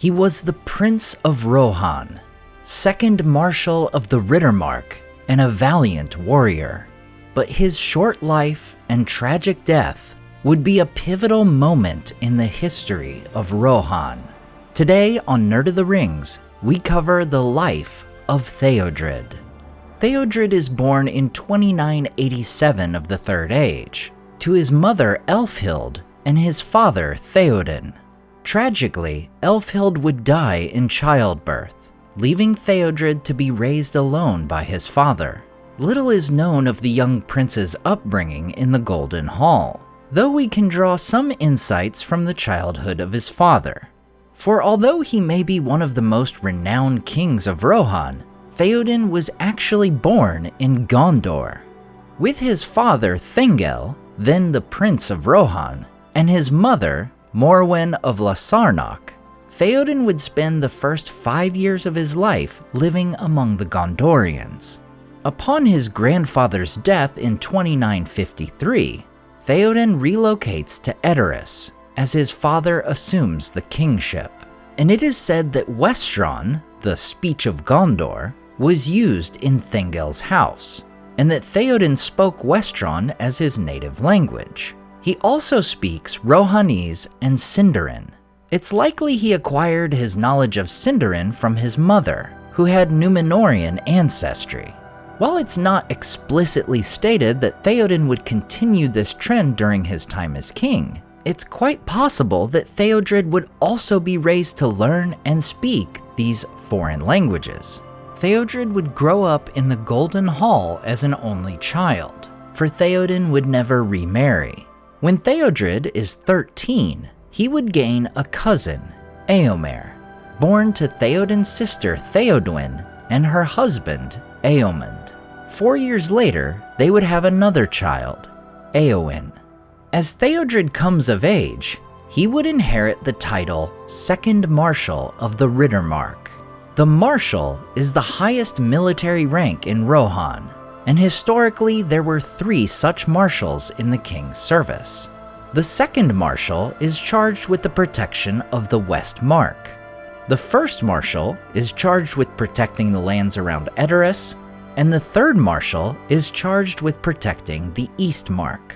He was the Prince of Rohan, second Marshal of the Riddermark, and a valiant warrior. But his short life and tragic death would be a pivotal moment in the history of Rohan. Today on Nerd of the Rings, we cover the life of Théodred. Théodred is born in 2987 of the Third Age, to his mother Elfhild and his father Theoden. Tragically, Elfhild would die in childbirth, leaving Théodred to be raised alone by his father. Little is known of the young prince's upbringing in the Golden Hall, though we can draw some insights from the childhood of his father. For although he may be one of the most renowned kings of Rohan, Theoden was actually born in Gondor. With his father Thengel, then the Prince of Rohan, and his mother, Morwen of Lasarnoch, Theoden would spend the first 5 years of his life living among the Gondorians. Upon his grandfather's death in 2953, Theoden relocates to Edoras, as his father assumes the kingship. And it is said that Westron, the speech of Gondor, was used in Thengel's house, and that Theoden spoke Westron as his native language. He also speaks Rohanese and Sindarin. It's likely he acquired his knowledge of Sindarin from his mother, who had Númenórean ancestry. While it's not explicitly stated that Theoden would continue this trend during his time as king, it's quite possible that Théodred would also be raised to learn and speak these foreign languages. Théodred would grow up in the Golden Hall as an only child, for Theoden would never remarry. When Théodred is 13, he would gain a cousin, Éomer, born to Theoden's sister Théodwen and her husband, Éomund. 4 years later, they would have another child, Éowyn. As Théodred comes of age, he would inherit the title Second Marshal of the Riddermark. The Marshal is the highest military rank in Rohan, and historically there were 3 such marshals in the king's service. The second Marshal is charged with the protection of the West Mark. The first Marshal is charged with protecting the lands around Edoras, and the third Marshal is charged with protecting the East Mark.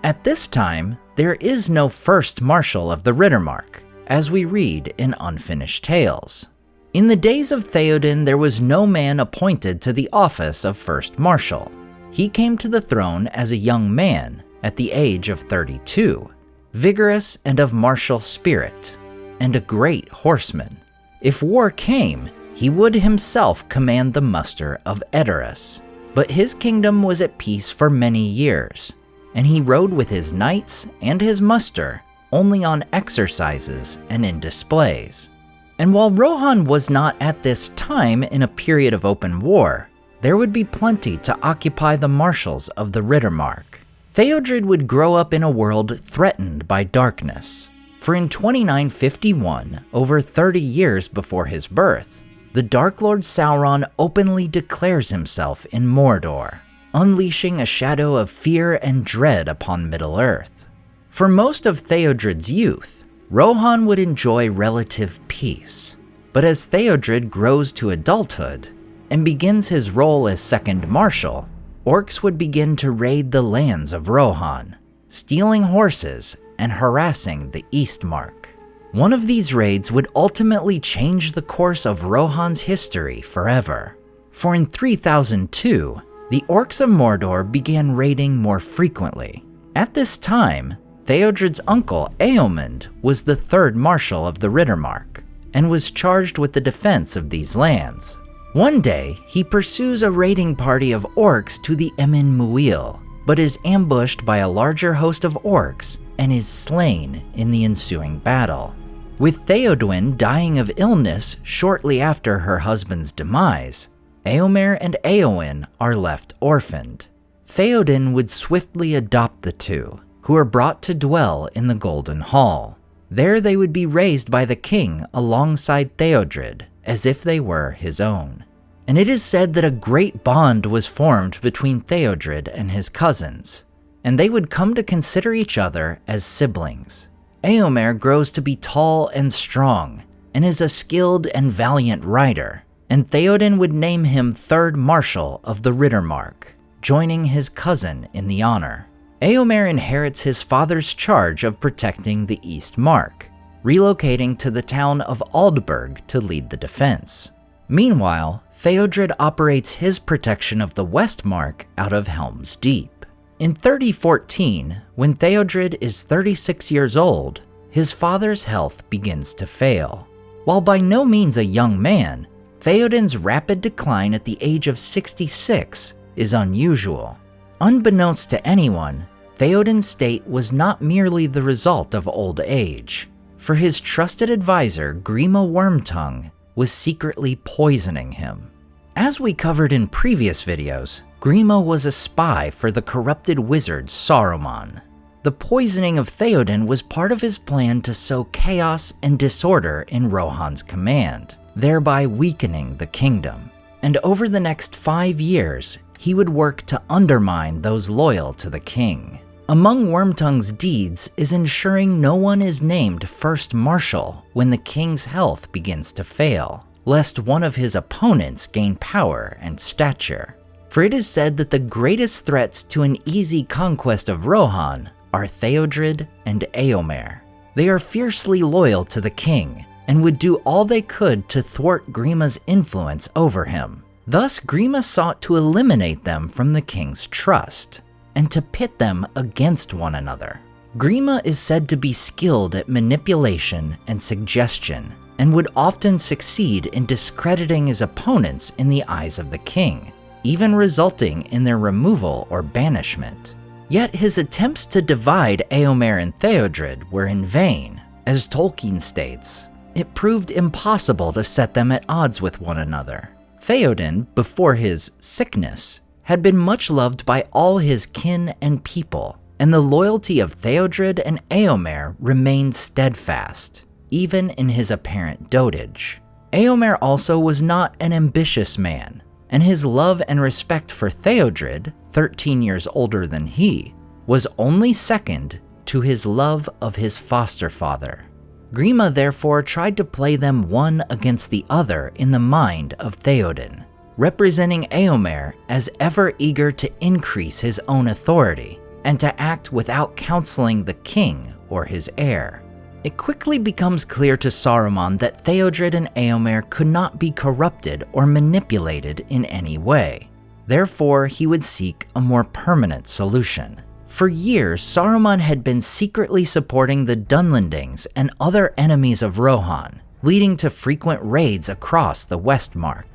At this time, there is no first Marshal of the Riddermark, as we read in Unfinished Tales. In the days of Theoden, there was no man appointed to the office of First Marshal. He came to the throne as a young man at the age of 32, vigorous and of martial spirit, and a great horseman. If war came, he would himself command the muster of Edoras. But his kingdom was at peace for many years, and he rode with his knights and his muster only on exercises and in displays. And while Rohan was not at this time in a period of open war, there would be plenty to occupy the marshals of the Riddermark. Théodred would grow up in a world threatened by darkness, for in 2951, over 30 years before his birth, the Dark Lord Sauron openly declares himself in Mordor, unleashing a shadow of fear and dread upon Middle-earth. For most of Théodred's youth, Rohan would enjoy relative peace, but as Théodred grows to adulthood and begins his role as Second Marshal, orcs would begin to raid the lands of Rohan, stealing horses and harassing the East Mark. One of these raids would ultimately change the course of Rohan's history forever, for in 3002, the orcs of Mordor began raiding more frequently. At this time, Théodred's uncle Éomund was the third Marshal of the Riddermark, and was charged with the defense of these lands. One day, he pursues a raiding party of orcs to the Emyn Muil, but is ambushed by a larger host of orcs and is slain in the ensuing battle. With Théodwen dying of illness shortly after her husband's demise, Éomer and Éowyn are left orphaned. Theoden would swiftly adopt the two, who are brought to dwell in the Golden Hall. There they would be raised by the king alongside Théodred, as if they were his own. And it is said that a great bond was formed between Théodred and his cousins, and they would come to consider each other as siblings. Éomer grows to be tall and strong, and is a skilled and valiant rider, and Theoden would name him 3rd Marshal of the Riddermark, joining his cousin in the honor. Éomer inherits his father's charge of protecting the East Mark, relocating to the town of Aldburg to lead the defense. Meanwhile, Théodred operates his protection of the West Mark out of Helm's Deep. In 3014, when Théodred is 36 years old, his father's health begins to fail. While by no means a young man, Theoden's rapid decline at the age of 66 is unusual. Unbeknownst to anyone, Theoden's state was not merely the result of old age, for his trusted advisor, Grima Wormtongue, was secretly poisoning him. As we covered in previous videos, Grima was a spy for the corrupted wizard Saruman. The poisoning of Theoden was part of his plan to sow chaos and disorder in Rohan's command, thereby weakening the kingdom. And over the next 5 years, he would work to undermine those loyal to the king. Among Wormtongue's deeds is ensuring no one is named 1st Marshal when the king's health begins to fail, lest one of his opponents gain power and stature. For it is said that the greatest threats to an easy conquest of Rohan are Théodred and Éomer. They are fiercely loyal to the king and would do all they could to thwart Grima's influence over him. Thus, Grima sought to eliminate them from the king's trust and to pit them against one another. Grima is said to be skilled at manipulation and suggestion and would often succeed in discrediting his opponents in the eyes of the king, even resulting in their removal or banishment. Yet his attempts to divide Éomer and Théodred were in vain. As Tolkien states, it proved impossible to set them at odds with one another. Theoden, before his sickness, had been much loved by all his kin and people, and the loyalty of Théodred and Éomer remained steadfast, even in his apparent dotage. Éomer also was not an ambitious man, and his love and respect for Théodred, 13 years older than he, was only second to his love of his foster father. Grima therefore tried to play them one against the other in the mind of Theoden, representing Éomer as ever eager to increase his own authority and to act without counseling the king or his heir. It quickly becomes clear to Saruman that Théodred and Éomer could not be corrupted or manipulated in any way. Therefore, he would seek a more permanent solution. For years, Saruman had been secretly supporting the Dunlendings and other enemies of Rohan, leading to frequent raids across the Westmark.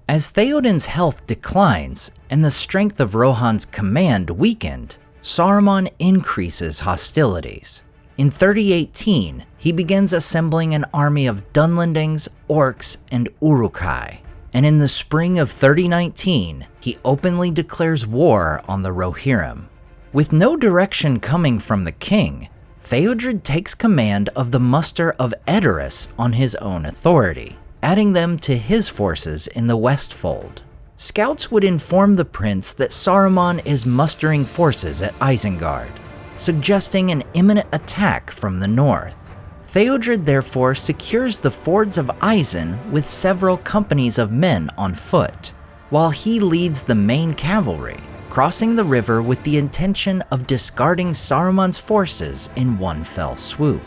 As Theoden's health declines and the strength of Rohan's command weakened, Saruman increases hostilities. In 3018, he begins assembling an army of Dunlendings, Orcs, and Uruk-hai, and in the spring of 3019, he openly declares war on the Rohirrim. With no direction coming from the king, Théodred takes command of the muster of Edoras on his own authority, adding them to his forces in the Westfold. Scouts would inform the prince that Saruman is mustering forces at Isengard, suggesting an imminent attack from the north. Théodred therefore secures the fords of Isen with several companies of men on foot, while he leads the main cavalry, crossing the river with the intention of discarding Saruman's forces in one fell swoop.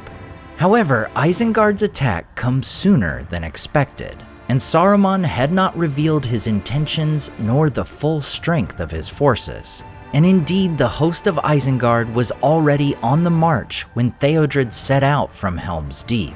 However, Isengard's attack comes sooner than expected, and Saruman had not revealed his intentions nor the full strength of his forces. And indeed, the host of Isengard was already on the march when Théodred set out from Helm's Deep.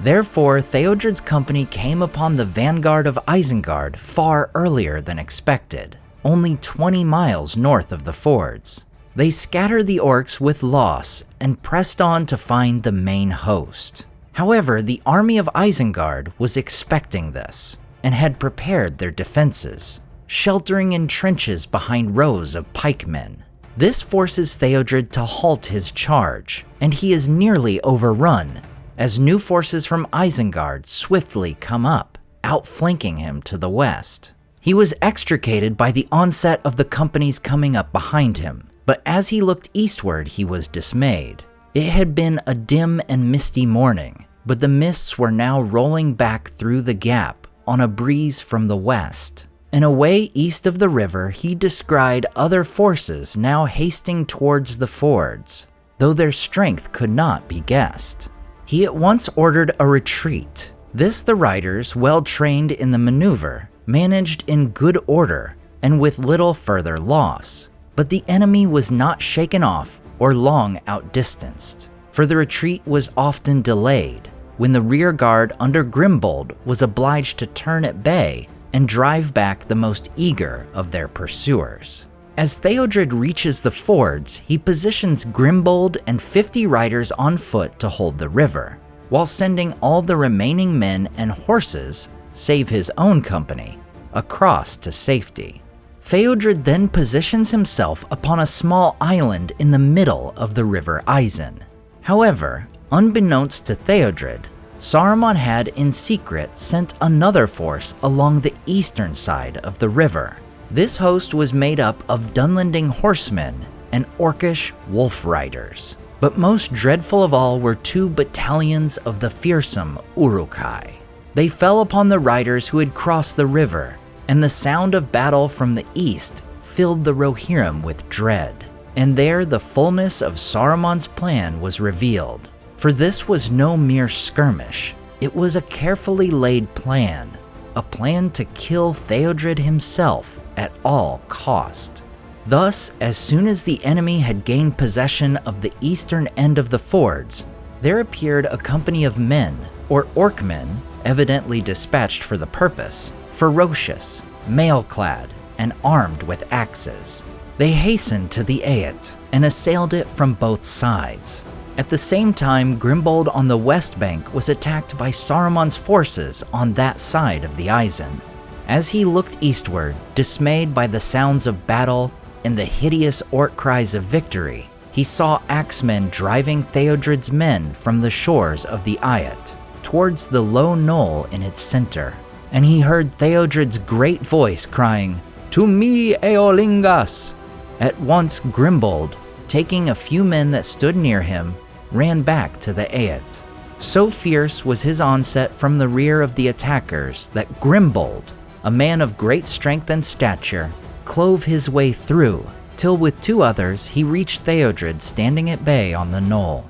Therefore, Théodred's company came upon the vanguard of Isengard far earlier than expected, only 20 miles north of the fords. They scattered the orcs with loss and pressed on to find the main host. However, the army of Isengard was expecting this and had prepared their defenses, sheltering in trenches behind rows of pikemen. This forces Théodred to halt his charge, and he is nearly overrun as new forces from Isengard swiftly come up, outflanking him to the west. He was extricated by the onset of the companies coming up behind him, but as he looked eastward, he was dismayed. It had been a dim and misty morning, but the mists were now rolling back through the gap on a breeze from the west. And away east of the river, he descried other forces now hasting towards the fords, though their strength could not be guessed. He at once ordered a retreat. This the riders, well trained in the maneuver, managed in good order and with little further loss. But the enemy was not shaken off or long outdistanced, for the retreat was often delayed, when the rear guard under Grimbold was obliged to turn at bay and drive back the most eager of their pursuers. As Théodred reaches the fords, he positions Grimbold and 50 riders on foot to hold the river, while sending all the remaining men and horses, save his own company, across to safety. Théodred then positions himself upon a small island in the middle of the river Isen. However, unbeknownst to Théodred, Saruman had in secret sent another force along the eastern side of the river. This host was made up of Dunlending horsemen and Orcish wolf riders. But most dreadful of all were 2 battalions of the fearsome Uruk-hai. They fell upon the riders who had crossed the river, and the sound of battle from the east filled the Rohirrim with dread. And there the fullness of Saruman's plan was revealed. For this was no mere skirmish, it was a carefully laid plan, a plan to kill Théodred himself at all cost. Thus, as soon as the enemy had gained possession of the eastern end of the fords, there appeared a company of men, or orcmen, evidently dispatched for the purpose, ferocious, mail-clad, and armed with axes. They hastened to the Aet and assailed it from both sides. At the same time, Grimbold on the west bank was attacked by Saruman's forces on that side of the Isen. As he looked eastward, dismayed by the sounds of battle and the hideous orc cries of victory, he saw axemen driving Théodred's men from the shores of the Aet towards the low knoll in its center, and he heard Théodred's great voice crying, "To me, Eolingas!" At once Grimbold, taking a few men that stood near him, ran back to the Aet. So fierce was his onset from the rear of the attackers that Grimbold, a man of great strength and stature, clove his way through, till with 2 others he reached Théodred standing at bay on the knoll.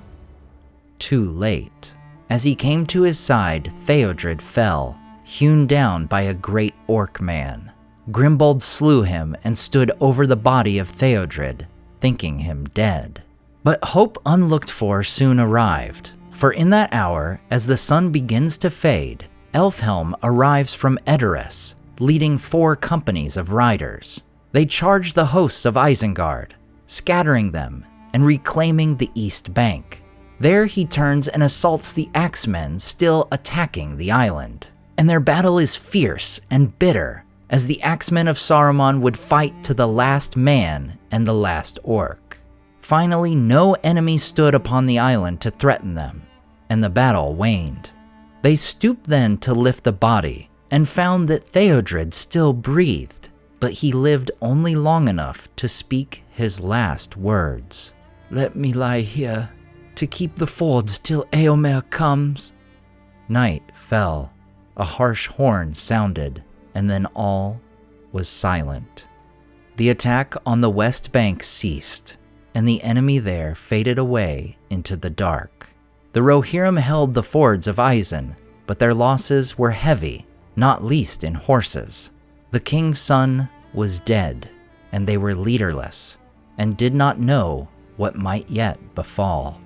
Too late. As he came to his side, Théodred fell, hewn down by a great orc man. Grimbold slew him and stood over the body of Théodred, thinking him dead. But hope unlooked for soon arrived, for in that hour, as the sun begins to fade, Elfhelm arrives from Edoras, leading 4 companies of riders. They charge the hosts of Isengard, scattering them and reclaiming the east bank. There he turns and assaults the axemen still attacking the island. And their battle is fierce and bitter, as the axemen of Saruman would fight to the last man and the last orc. Finally, no enemy stood upon the island to threaten them, and the battle waned. They stooped then to lift the body, and found that Théodred still breathed, but he lived only long enough to speak his last words. "Let me lie here, to keep the fords till Éomer comes." Night fell, a harsh horn sounded, and then all was silent. The attack on the west bank ceased, and the enemy there faded away into the dark. The Rohirrim held the fords of Isen, but their losses were heavy, not least in horses. The king's son was dead, and they were leaderless, and did not know what might yet befall.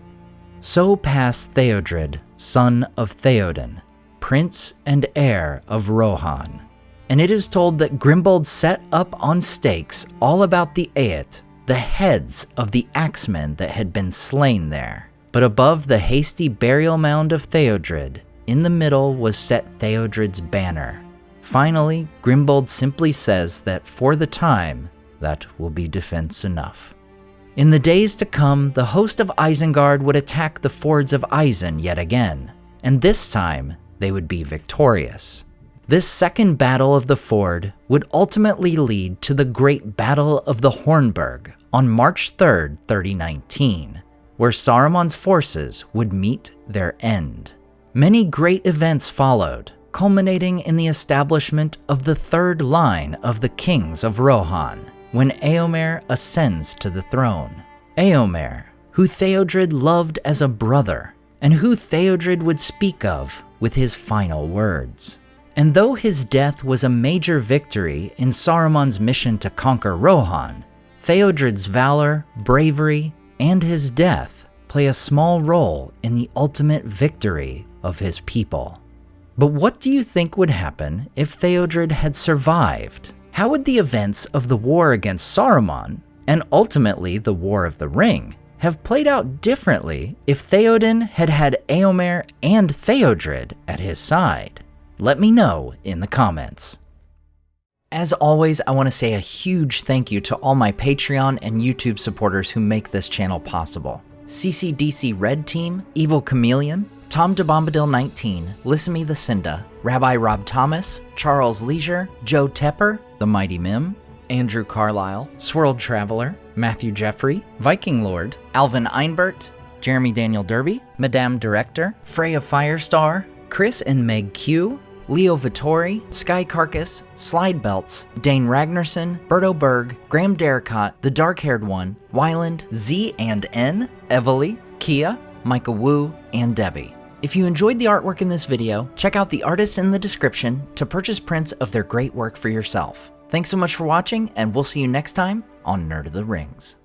So passed Théodred, son of Theoden, prince and heir of Rohan. And it is told that Grimbold set up on stakes all about the Aet the heads of the axemen that had been slain there. But above the hasty burial mound of Théodred, in the middle was set Théodred's banner. Finally, Grimbold simply says that for the time, that will be defense enough. In the days to come, the host of Isengard would attack the fords of Isen yet again, and this time they would be victorious. This second battle of the ford would ultimately lead to the Great Battle of the Hornburg on March 3rd, 3019, where Saruman's forces would meet their end. Many great events followed, culminating in the establishment of the third line of the kings of Rohan, when Éomer ascends to the throne. Éomer, who Théodred loved as a brother, and who Théodred would speak of with his final words. And though his death was a major victory in Saruman's mission to conquer Rohan, Théodred's valor, bravery, and his death play a small role in the ultimate victory of his people. But what do you think would happen if Théodred had survived? How would the events of the war against Saruman, and ultimately the War of the Ring, have played out differently if Theoden had had Éomer and Théodred at his side? Let me know in the comments. As always, I want to say a huge thank you to all my Patreon and YouTube supporters who make this channel possible. CCDC Red Team, Evil Chameleon, Tom DeBombadil 19, Lissamy the Cinda, Rabbi Rob Thomas, Charles Leisure, Joe Tepper, The Mighty Mim, Andrew Carlisle, Swirled Traveler, Matthew Jeffrey, Viking Lord, Alvin Einbert, Jeremy Daniel Derby, Madame Director, Freya Firestar, Chris and Meg Q, Leo Vittori, Sky Carcass, Slide Belts, Dane Ragnarsson, Berto Berg, Graham Derricott, The Dark-Haired One, Wyland, Z and N, Evely, Kia, Micah Wu, and Debbie. If you enjoyed the artwork in this video, check out the artists in the description to purchase prints of their great work for yourself. Thanks so much for watching, and we'll see you next time on Nerd of the Rings.